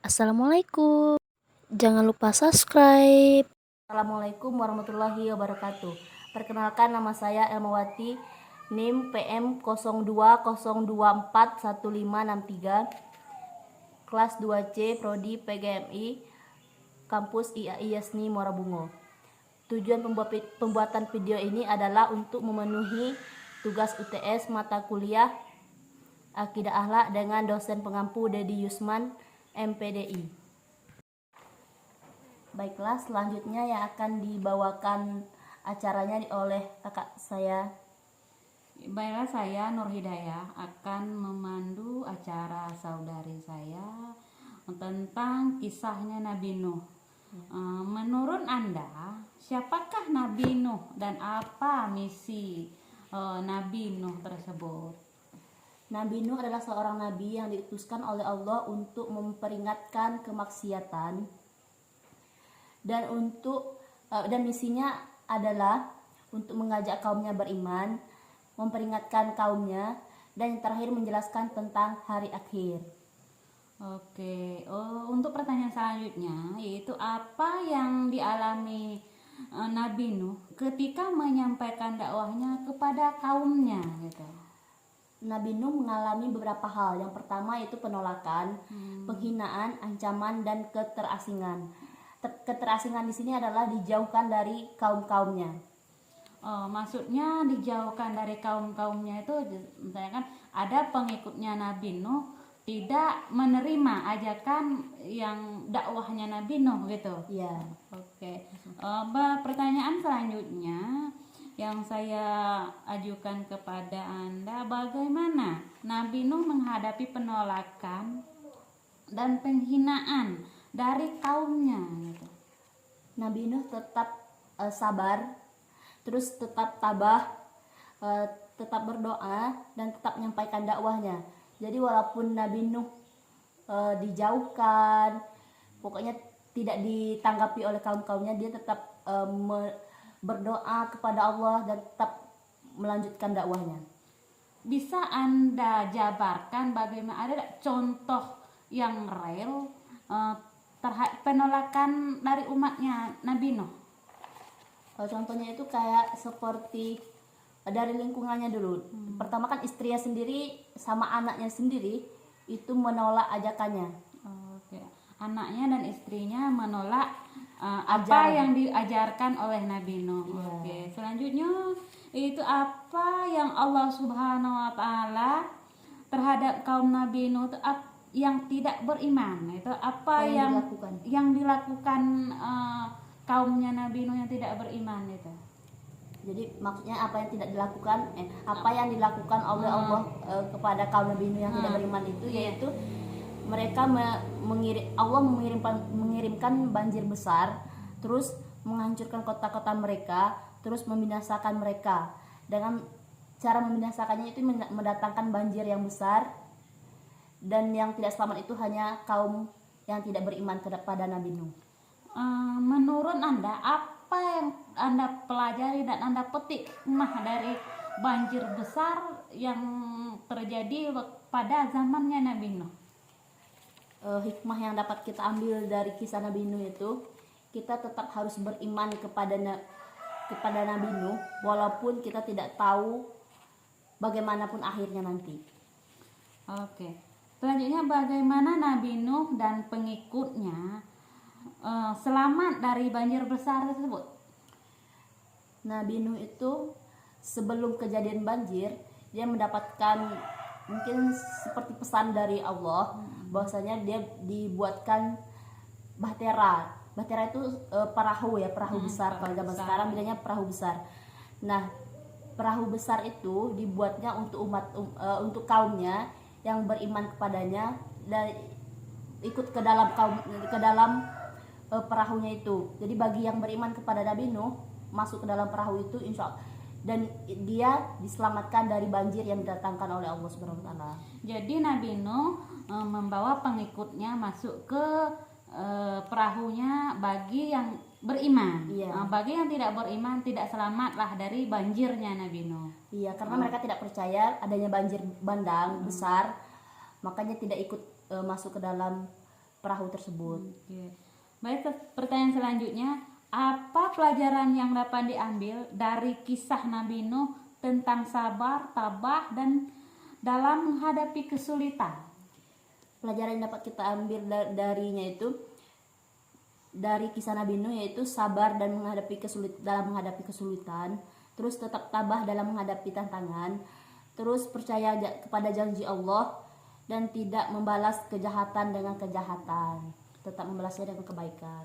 Assalamualaikum. Jangan lupa subscribe. Assalamualaikum warahmatullahi wabarakatuh. Perkenalkan, nama saya Elmawati, NIM PM 0202411563, kelas 2C, Prodi PGMI, Kampus IAI Yasni Muara Bungo. Tujuan pembuatan video ini adalah untuk memenuhi tugas UTS mata kuliah Akidah Akhlak dengan dosen pengampu Dedi Yusman, MPDI. Baiklah, selanjutnya yang akan dibawakan acaranya oleh kakak saya. Baiklah, saya Nur Hidayah akan memandu acara saudari saya tentang kisahnya Nabi Nuh. Menurut Anda, siapakah Nabi Nuh dan apa misi Nabi Nuh tersebut? Nabi Nuh adalah seorang nabi yang diutuskan oleh Allah untuk memperingatkan kemaksiatan dan misinya adalah untuk mengajak kaumnya beriman, memperingatkan kaumnya, dan yang terakhir menjelaskan tentang hari akhir. Oke, untuk pertanyaan selanjutnya yaitu apa yang dialami Nabi Nuh ketika menyampaikan dakwahnya kepada kaumnya gitu. Nabi Nuh mengalami beberapa hal. Yang pertama yaitu penolakan, penghinaan, ancaman, dan keterasingan. Keterasingan di sini adalah dijauhkan dari kaum-kaumnya. Maksudnya dijauhkan dari kaum-kaumnya itu misalnya kan ada pengikutnya Nabi Nuh tidak menerima ajakan yang dakwahnya Nabi Nuh gitu. Iya. Oke. Pertanyaan selanjutnya yang saya ajukan kepada Anda, bagaimana Nabi Nuh menghadapi penolakan dan penghinaan dari kaumnya gitu. Nabi Nuh tetap sabar, terus tetap tabah, tetap berdoa, dan tetap menyampaikan dakwahnya. Jadi walaupun Nabi Nuh dijauhkan, pokoknya tidak ditanggapi oleh kaum-kaumnya, dia tetap berdoa kepada Allah dan tetap melanjutkan dakwahnya. Bisa Anda jabarkan bagaimana, ada contoh yang real terhadap penolakan dari umatnya Nabi Nuh? Contohnya itu kayak seperti dari lingkungannya dulu. Pertama kan istrinya sendiri sama anaknya sendiri itu menolak ajakannya. Oke. Anaknya dan istrinya menolak apa yang diajarkan oleh Nabi Nuh. Oke. Selanjutnya itu apa yang Allah Subhanahu wa taala terhadap kaum Nabi Nuh yang tidak beriman. Itu apa yang dilakukan kaumnya Nabi Nuh yang tidak beriman itu. Jadi maksudnya apa yang tidak dilakukan apa yang dilakukan oleh Allah kepada kaum Nabi Nuh yang tidak beriman itu yaitu mereka Allah mengirimkan banjir besar, terus menghancurkan kota-kota mereka, terus membinasakan mereka. Dengan cara membinasakannya itu mendatangkan banjir yang besar, dan yang tidak selamat itu hanya kaum yang tidak beriman kepada Nabi Nuh. Menurut Anda, apa yang Anda pelajari dan Anda petik dari banjir besar yang terjadi pada zamannya Nabi Nuh? Hikmah yang dapat kita ambil dari kisah Nabi Nuh itu, kita tetap harus beriman kepada Nabi Nuh walaupun kita tidak tahu bagaimanapun akhirnya nanti. Oke. Selanjutnya, bagaimana Nabi Nuh dan pengikutnya selamat dari banjir besar tersebut? Nabi Nuh itu sebelum kejadian banjir, dia mendapatkan mungkin seperti pesan dari Allah bahwasanya dia dibuatkan bahtera. Bahtera itu perahu besar. Kalau zaman sekarang bilangnya perahu besar. Nah, perahu besar itu dibuatnya untuk untuk kaumnya yang beriman kepadanya dan ikut ke dalam perahunya itu. Jadi bagi yang beriman kepada Nabi Nuh masuk ke dalam perahu itu, insya Allah, dan dia diselamatkan dari banjir yang didatangkan oleh Allah Subhanahu wa taala. Jadi Nabi Nuh membawa pengikutnya masuk ke perahunya bagi yang beriman. Bagi yang tidak beriman tidak selamatlah dari banjirnya Nabi Nuh. Iya, karena mereka tidak percaya adanya banjir bandang besar, makanya tidak ikut masuk ke dalam perahu tersebut. Oke. Baik, pertanyaan selanjutnya, apa pelajaran yang dapat diambil dari kisah Nabi Nuh tentang sabar, tabah, dan dalam menghadapi kesulitan? Pelajaran yang dapat kita ambil darinya itu dari kisah Nabi Nuh yaitu sabar dan dalam menghadapi kesulitan, terus tetap tabah dalam menghadapi tantangan, terus percaya kepada janji Allah dan tidak membalas kejahatan dengan kejahatan, tetap membalasnya dengan kebaikan.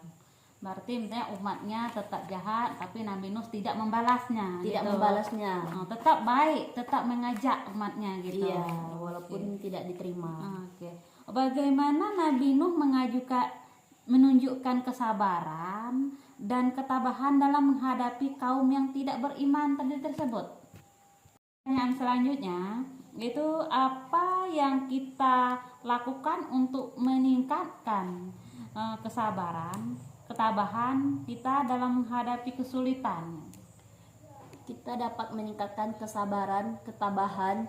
Berarti misalnya umatnya tetap jahat tapi Nabi Nuh tidak membalasnya. Tidak gitu. membalasnya. Tetap baik, tetap mengajak umatnya gitu. Iya, walaupun tidak diterima. Oke. Bagaimana Nabi Nuh menunjukkan kesabaran dan ketabahan dalam menghadapi kaum yang tidak beriman tadi tersebut? Pertanyaan selanjutnya, itu apa yang kita lakukan untuk meningkatkan kesabaran, ketabahan kita dalam menghadapi kesulitan? Kita dapat meningkatkan kesabaran, ketabahan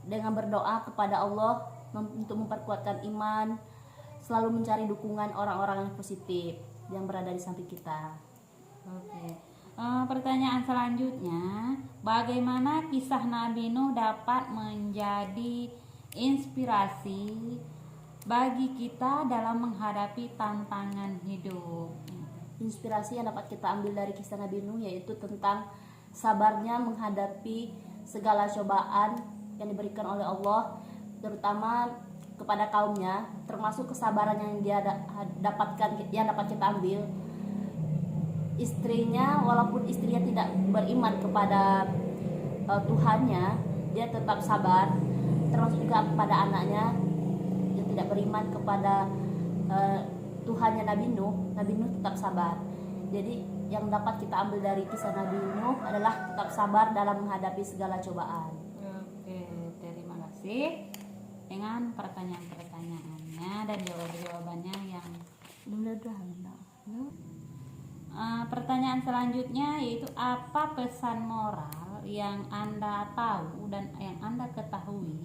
dengan berdoa kepada Allah untuk memperkuatkan iman, selalu mencari dukungan orang-orang yang positif yang berada di samping kita. Oke. Pertanyaan selanjutnya, bagaimana kisah Nabi Nuh dapat menjadi inspirasi bagi kita dalam menghadapi tantangan hidup? Inspirasi yang dapat kita ambil dari kisah Nabi Nuh yaitu tentang sabarnya menghadapi segala cobaan yang diberikan oleh Allah, terutama kepada kaumnya, termasuk kesabaran yang dia dapatkan, yang dapat kita ambil. Istrinya, walaupun istrinya tidak beriman kepada Tuhannya, dia tetap sabar, termasuk juga kepada anaknya yang tidak beriman kepada Tuhannya Nabi Nuh tetap sabar. Jadi yang dapat kita ambil dari kisah Nabi Nuh adalah tetap sabar dalam menghadapi segala cobaan. Oke, terima kasih dengan pertanyaan-pertanyaannya dan jawabannya yang pertanyaan selanjutnya yaitu apa pesan moral yang Anda tahu dan yang Anda ketahui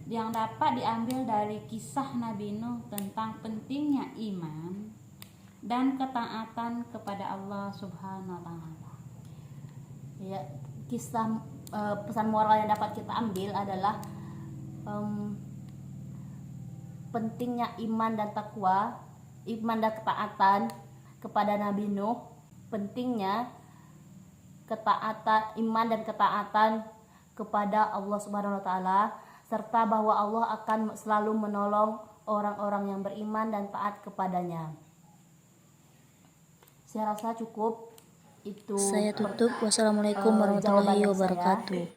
yang dapat diambil dari kisah Nabi Nuh tentang pentingnya iman dan ketaatan kepada Allah Subhanahu wa taala? Ya, kisah pesan moral yang dapat kita ambil adalah pentingnya iman dan takwa, iman dan ketaatan kepada Nabi Nuh, pentingnya iman dan ketaatan kepada Allah Subhanahu wa taala, serta bahwa Allah akan selalu menolong orang-orang yang beriman dan taat kepadanya. Saya rasa cukup itu. Saya tutup. Wassalamualaikum warahmatullahi jawaban dari saya. wabarakatuh.